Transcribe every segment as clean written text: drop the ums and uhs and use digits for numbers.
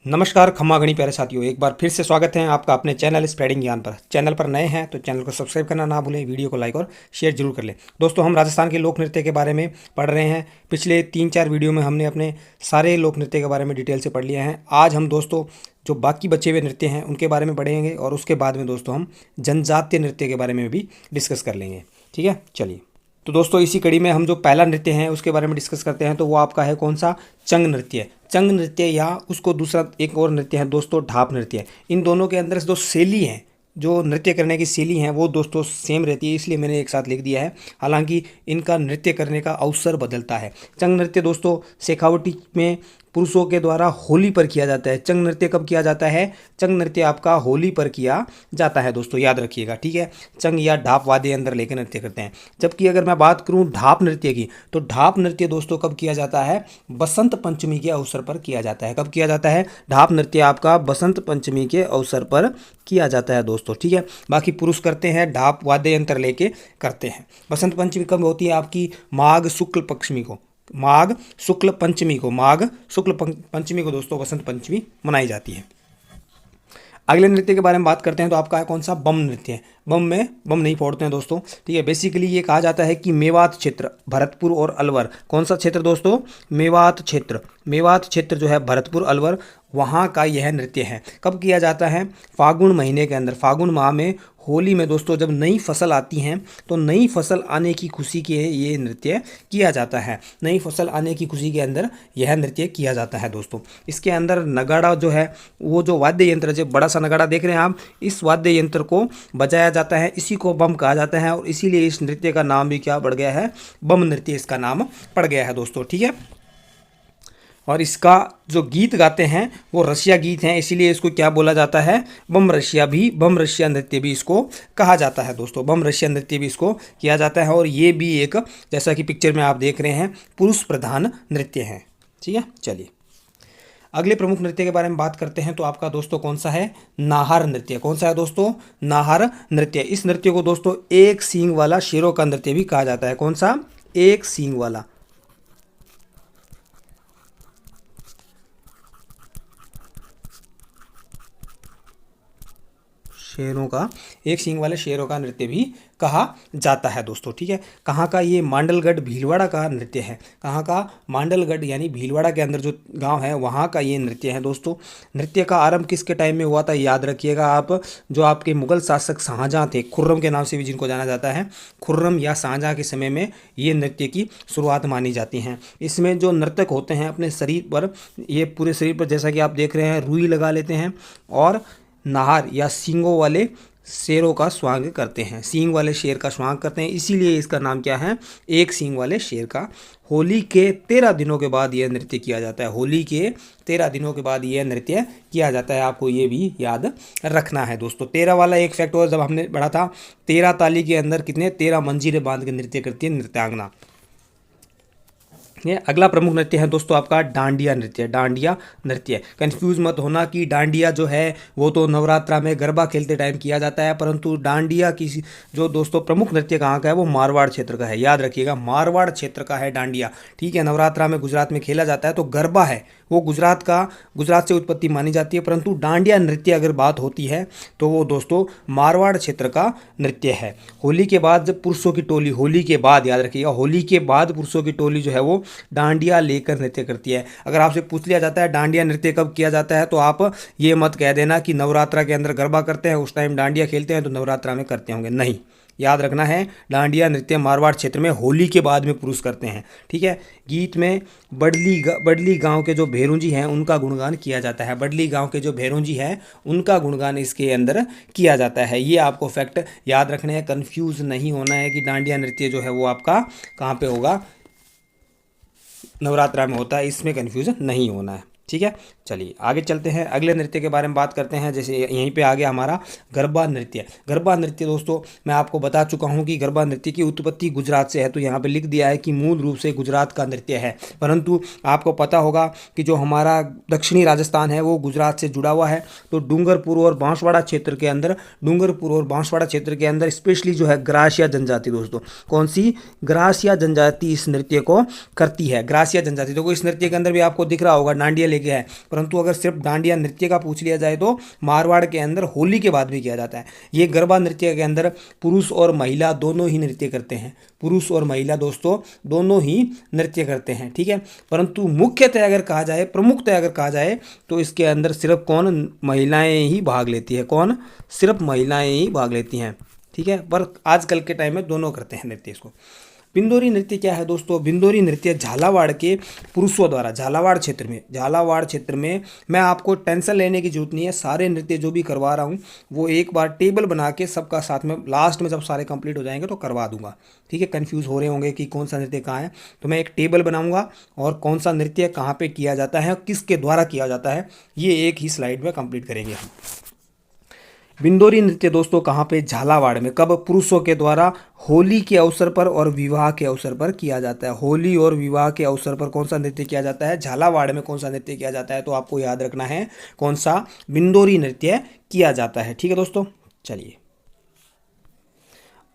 नमस्कार खम्मा गणी प्यारे साथियों, एक बार फिर से स्वागत है आपका अपने चैनल स्प्रेडिंग ज्ञान पर। चैनल पर नए हैं तो चैनल को सब्सक्राइब करना ना भूलें, वीडियो को लाइक और शेयर जरूर कर लें। दोस्तों, हम राजस्थान के लोक नृत्य के बारे में पढ़ रहे हैं। पिछले 3-4 वीडियो में हमने अपने सारे लोक नृत्य के बारे में डिटेल से पढ़ लिया है। आज हम दोस्तों जो बाकी बचे हुए नृत्य हैं उनके बारे में पढ़ेंगे और उसके बाद में दोस्तों हम जनजातीय नृत्य के बारे में भी डिस्कस कर लेंगे। ठीक है, चलिए। तो दोस्तों, इसी कड़ी में हम जो पहला नृत्य है उसके बारे में डिस्कस करते हैं। तो वो आपका है कौन सा? चंग नृत्य। चंग नृत्य या उसको दूसरा एक और नृत्य है दोस्तों ढाप नृत्य। इन दोनों के अंदर जो शैली है, जो नृत्य करने की शैली है, वो दोस्तों सेम रहती है, इसलिए मैंने एक साथ लिख दिया है। हालांकि इनका नृत्य करने का अवसर बदलता है। चंग नृत्य दोस्तों शेखावटी में पुरुषों के द्वारा होली पर किया जाता है। चंग नृत्य कब किया जाता है? चंग नृत्य आपका होली पर किया जाता है दोस्तों, याद रखिएगा। ठीक है, चंग या ढाप वाद्य यंत्र लेकर नृत्य करते हैं। जबकि अगर मैं बात करूं ढाप नृत्य की, तो ढाप नृत्य दोस्तों कब किया जाता है? बसंत पंचमी के अवसर पर किया जाता है। कब किया जाता है? ढाप नृत्य आपका बसंत पंचमी के अवसर पर किया जाता है दोस्तों। ठीक है, बाकी पुरुष करते हैं ढाप वाद्य यंत्र लेके करते हैं। बसंत पंचमी कब होती है आपकी? माघ शुक्ल पंचमी को। माघ शुक्ल पंचमी को, माघ शुक्ल पंचमी को दोस्तों बसंत पंचमी मनाई जाती है। अगले नृत्य के बारे में बात करते हैं तो आपका है कौन सा? बम नृत्य। बम में बम नहीं फोड़ते हैं दोस्तों। ठीक है, बेसिकली ये कहा जाता है कि मेवात क्षेत्र, भरतपुर और अलवर। कौन सा क्षेत्र दोस्तों? मेवात क्षेत्र। मेवात क्षेत्र जो है भरतपुर अलवर, वहाँ का यह नृत्य है। कब किया जाता है? फागुन महीने के अंदर। फागुन माह में होली में दोस्तों जब नई फसल आती हैं तो नई फसल आने की खुशी के ये नृत्य किया जाता है। नई फसल आने की खुशी के अंदर यह नृत्य किया जाता है दोस्तों। इसके अंदर नगाड़ा जो है, वो जो वाद्य यंत्र, जो बड़ा सा नगाड़ा देख रहे हैं आप, इस वाद्य यंत्र को बजाया जाता है। इसी को बम कहा जाता है और इसीलिए इस नृत्य का नाम भी क्या पड़ गया है? बम नृत्य इसका नाम पड़ गया है दोस्तों। ठीक है, और इसका जो गीत गाते हैं वो रसिया गीत हैं, इसीलिए इसको क्या बोला जाता है? बम रसिया भी, बम रसिया नृत्य भी इसको कहा जाता है दोस्तों। बम रसिया नृत्य भी इसको किया जाता है और ये भी एक, जैसा कि पिक्चर में आप देख रहे हैं, पुरुष प्रधान नृत्य है। ठीक है, चलिए अगले प्रमुख नृत्य के बारे में बात करते हैं। तो आपका दोस्तों कौन सा है? नाहर नृत्य। कौन सा है दोस्तों? नाहर नृत्य। इस नृत्य को दोस्तों एक सींग वाला शेरों का नृत्य भी कहा जाता है। कौन सा? एक सींग वाला। शेरों का, एक सींग वाले शेरों का नृत्य भी कहा जाता है दोस्तों। ठीक है, कहाँ का? ये मांडलगढ़ भीलवाड़ा का नृत्य है। कहाँ का? मांडलगढ़ यानी भीलवाड़ा के अंदर जो गांव है वहाँ का ये नृत्य है दोस्तों। नृत्य का आरंभ किसके टाइम में हुआ था? याद रखिएगा आप, जो आपके मुगल शासक शाहजहाँ थे, खुर्रम के नाम से भी जिनको जाना जाता है, खुर्रम या शाहजहाँ के समय में ये नृत्य की शुरुआत मानी जाती है। इसमें जो नर्तक होते हैं अपने शरीर पर, ये पूरे शरीर पर जैसा कि आप देख रहे हैं रुई लगा लेते हैं और नाहर या सींगों वाले शेरों का स्वांग करते हैं। सींग वाले शेर का स्वांग करते हैं, इसीलिए इसका नाम क्या है? एक सींग वाले शेर का। होली के 13 दिनों के बाद यह नृत्य किया जाता है। होली के 13 दिनों के बाद यह नृत्य किया जाता है। आपको ये भी याद रखना है दोस्तों। 13 वाला एक फैक्ट और जब हमने पढ़ा था, 13 ताली के अंदर कितने? 13 मंजीरें बांध के नृत्य करती है नृत्यांगना। ये अगला प्रमुख नृत्य है दोस्तों आपका डांडिया नृत्य। डांडिया नृत्य, कंफ्यूज मत होना कि डांडिया जो है वो तो नवरात्रा में गरबा खेलते टाइम किया जाता है, परंतु डांडिया की जो दोस्तों प्रमुख नृत्य कहाँ का है? वो मारवाड़ क्षेत्र का है। याद रखिएगा, मारवाड़ क्षेत्र का है डांडिया। ठीक है, नवरात्रा में गुजरात में खेला जाता है, तो गरबा है वो गुजरात से उत्पत्ति मानी जाती है, परंतु डांडिया नृत्य अगर बात होती है तो वो दोस्तों मारवाड़ क्षेत्र का नृत्य है। होली के बाद जब पुरुषों की टोली, होली के बाद याद रखिएगा, होली के बाद पुरुषों की टोली जो है वो डांडिया लेकर नृत्य करती है। अगर आपसे पूछ लिया जाता है डांडिया नृत्य कब किया जाता है, तो आप ये मत कह देना कि नवरात्रा के अंदर गरबा करते हैं उस टाइम डांडिया खेलते हैं तो नवरात्रा में करते होंगे, नहीं। याद रखना है, डांडिया नृत्य मारवाड़ क्षेत्र में होली के बाद में पुरुष करते हैं। ठीक है, गीत में बडली गांव के जो भेरुंजी हैं उनका गुणगान किया जाता है। बडली गांव के जो भेरुंजी हैं उनका गुणगान इसके अंदर किया जाता है। ये आपको फैक्ट याद रखने हैं, कन्फ्यूज नहीं होना है कि डांडिया नृत्य जो है वो आपका कहाँ पे होगा? नवरात्रा में होता है, इसमें कन्फ्यूजन नहीं होना है। ठीक है, चलिए आगे चलते हैं, अगले नृत्य के बारे में बात करते हैं। जैसे यहीं पे आ गया हमारा गरबा नृत्य। गरबा नृत्य दोस्तों मैं आपको बता चुका हूं कि गरबा नृत्य की उत्पत्ति गुजरात से है, तो यहाँ पे लिख दिया है कि मूल रूप से गुजरात का नृत्य है। परंतु आपको पता होगा कि जो हमारा दक्षिणी राजस्थान है वो गुजरात से जुड़ा हुआ है, तो डूंगरपुर और बांसवाड़ा क्षेत्र के अंदर स्पेशली जो है ग्रासिया जनजाति दोस्तों, कौन सी? ग्रासिया जनजाति इस नृत्य को करती है। ग्रासिया जनजाति, तो इस नृत्य के अंदर भी आपको दिख रहा होगा डांडिया लेके है। परंतु अगर सिर्फ डांडिया नृत्य का पूछ लिया जाए तो मारवाड़ के अंदर होली के बाद भी किया जाता है। ये गरबा नृत्य के अंदर पुरुष और महिला दोनों ही नृत्य करते हैं, पुरुष और महिला दोस्तों दोनों ही नृत्य करते हैं, ठीक है। परंतु मुख्यतः अगर कहा जाए, प्रमुखतः अगर कहा जाए तो इसके अंदर सिर्फ कौन, महिलाएं ही भाग लेती है। कौन? सिर्फ महिलाएं ही भाग लेती हैं, ठीक है। पर आजकल के टाइम में दोनों करते हैं नृत्य इसको। बिंदोरी नृत्य क्या है दोस्तों? बिंदोरी नृत्य झालावाड़ के पुरुषों द्वारा, झालावाड़ क्षेत्र में मैं आपको टेंशन लेने की जरूरत नहीं है। सारे नृत्य जो भी करवा रहा हूँ वो एक बार टेबल बना के सबका साथ में लास्ट में जब सारे कंप्लीट हो जाएंगे तो करवा दूंगा, ठीक है। कंफ्यूज हो रहे होंगे कि कौन सा नृत्य कहाँ है, तो मैं एक टेबल बनाऊंगा और कौन सा नृत्य कहाँ पे किया जाता है, किसके द्वारा किया जाता है, ये एक ही स्लाइड में कंप्लीट करेंगे हम। बिंदोरी नृत्य दोस्तों कहाँ पे? झालावाड़ में। कब? पुरुषों के द्वारा होली के अवसर पर और विवाह के अवसर पर किया जाता है। होली और विवाह के अवसर पर कौन सा नृत्य किया जाता है? झालावाड़ में कौन सा नृत्य किया जाता है? तो आपको याद रखना है कौन सा? बिंदोरी नृत्य किया जाता है, ठीक है दोस्तों। चलिए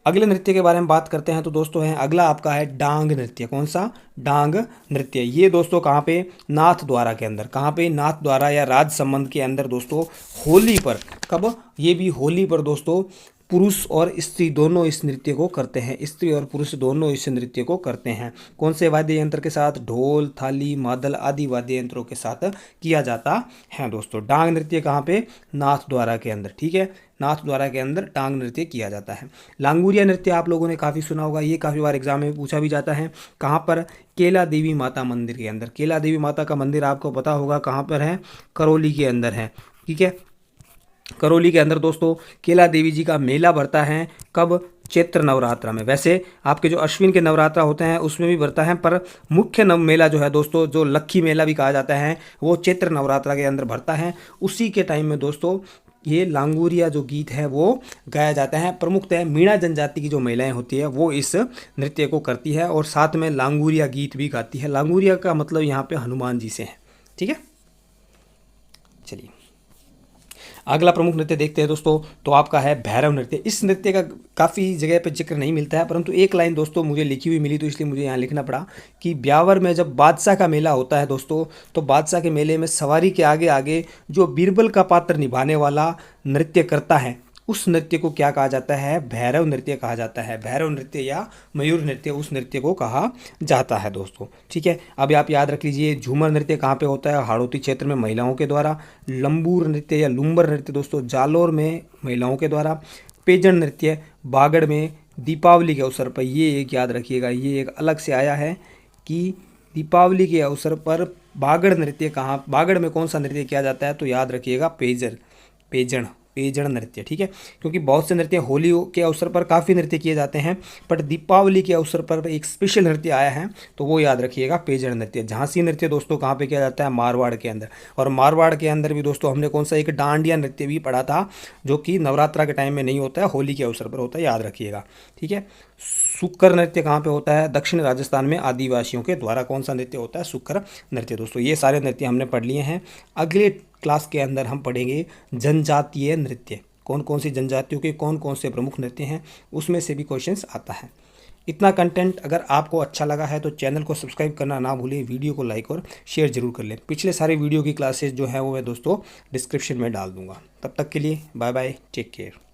अगले नृत्य के बारे में बात करते हैं। तो दोस्तों है अगला आपका है डांग नृत्य। कौन सा? डांग नृत्य। ये दोस्तों कहाँ पे? नाथ द्वारा के अंदर। कहाँ पे? नाथ द्वारा या राज संबंध के अंदर दोस्तों, होली पर। कब? ये भी होली पर दोस्तों। पुरुष और स्त्री दोनों इस नृत्य को करते हैं, स्त्री और पुरुष दोनों इस नृत्य को करते हैं। कौन से वाद्य यंत्र के साथ? ढोल, थाली, मादल आदि वाद्य यंत्रों के साथ किया जाता है दोस्तों। डांग नृत्य कहाँ पे? नाथ द्वारा के अंदर, ठीक है। नाथ द्वारा के अंदर डांग नृत्य किया जाता है। लांगुरिया नृत्य आप लोगों ने काफ़ी सुना होगा, ये काफ़ी बार एग्जाम में पूछा भी जाता है। कहाँ पर? केला देवी माता मंदिर के अंदर। केला देवी माता का मंदिर आपको पता होगा कहाँ पर है? करौली के अंदर है, ठीक है। करौली के अंदर दोस्तों केला देवी जी का मेला भरता है। कब? चैत्र नवरात्रा में। वैसे आपके जो अश्विन के नवरात्रा होते हैं उसमें भी भरता है, पर मुख्य मेला जो है दोस्तों, जो लक्खी मेला भी कहा जाता है, वो चैत्र नवरात्रा के अंदर भरता है। उसी के टाइम में दोस्तों ये लांगुरिया जो गीत है वो गाया जाता है। प्रमुखतः मीणा जनजाति की जो महिलाएं होती है वो इस नृत्य को करती है और साथ में लांगुरिया गीत भी गाती है। लांगुरिया का मतलब यहाँ पे हनुमान जी से है, ठीक है। चलिए अगला प्रमुख नृत्य देखते हैं दोस्तों, तो आपका है भैरव नृत्य। इस नृत्य का काफ़ी जगह पे जिक्र नहीं मिलता है, परंतु एक लाइन दोस्तों मुझे लिखी हुई मिली तो इसलिए मुझे यहाँ लिखना पड़ा कि ब्यावर में जब बादशाह का मेला होता है दोस्तों, तो बादशाह के मेले में सवारी के आगे आगे जो बीरबल का पात्र निभाने वाला नृत्य करता है उस नृत्य को क्या कहा जाता है? भैरव नृत्य कहा जाता है। भैरव नृत्य या मयूर नृत्य उस नृत्य को कहा जाता है दोस्तों, ठीक है। अब आप याद रख लीजिए झूमर नृत्य कहाँ पे होता है? हाड़ौती क्षेत्र में महिलाओं के द्वारा। लंबूर नृत्य या लुम्बर नृत्य दोस्तों जालोर में महिलाओं के द्वारा। पेजन नृत्य बागड़ में दीपावली के अवसर पर। ये एक याद रखिएगा, ये एक अलग से आया है कि दीपावली के अवसर पर बागड़ नृत्य कहाँ, बागड़ में कौन सा नृत्य किया जाता है? तो याद रखिएगा पेजन नृत्य, ठीक है। क्योंकि बहुत से नृत्य होली के अवसर पर काफ़ी नृत्य किए जाते हैं, बट दीपावली के अवसर पर एक स्पेशल नृत्य आया है तो वो याद रखिएगा पेजन नृत्य। झांसी नृत्य दोस्तों कहाँ पे किया जाता है? मारवाड़ के अंदर। और मारवाड़ के अंदर भी दोस्तों हमने कौन सा एक डांडिया नृत्य भी पढ़ा था जो कि नवरात्रा के टाइम में नहीं होता है, होली के अवसर पर होता है, याद रखिएगा, ठीक है। सुक्कर नृत्य कहाँ पे होता है? दक्षिण राजस्थान में आदिवासियों के द्वारा कौन सा नृत्य होता है? सुक्कर नृत्य दोस्तों। ये सारे नृत्य हमने पढ़ लिए हैं। अगले क्लास के अंदर हम पढ़ेंगे जनजातीय नृत्य। कौन कौन सी जनजातियों के कौन कौन से प्रमुख नृत्य हैं, उसमें से भी क्वेश्चंस आता है। इतना कंटेंट अगर आपको अच्छा लगा है तो चैनल को सब्सक्राइब करना ना भूलें, वीडियो को लाइक और शेयर जरूर कर लें। पिछले सारे वीडियो की क्लासेस जो है वो मैं दोस्तों डिस्क्रिप्शन में डाल दूंगा। तब तक के लिए बाय बाय, टेक केयर।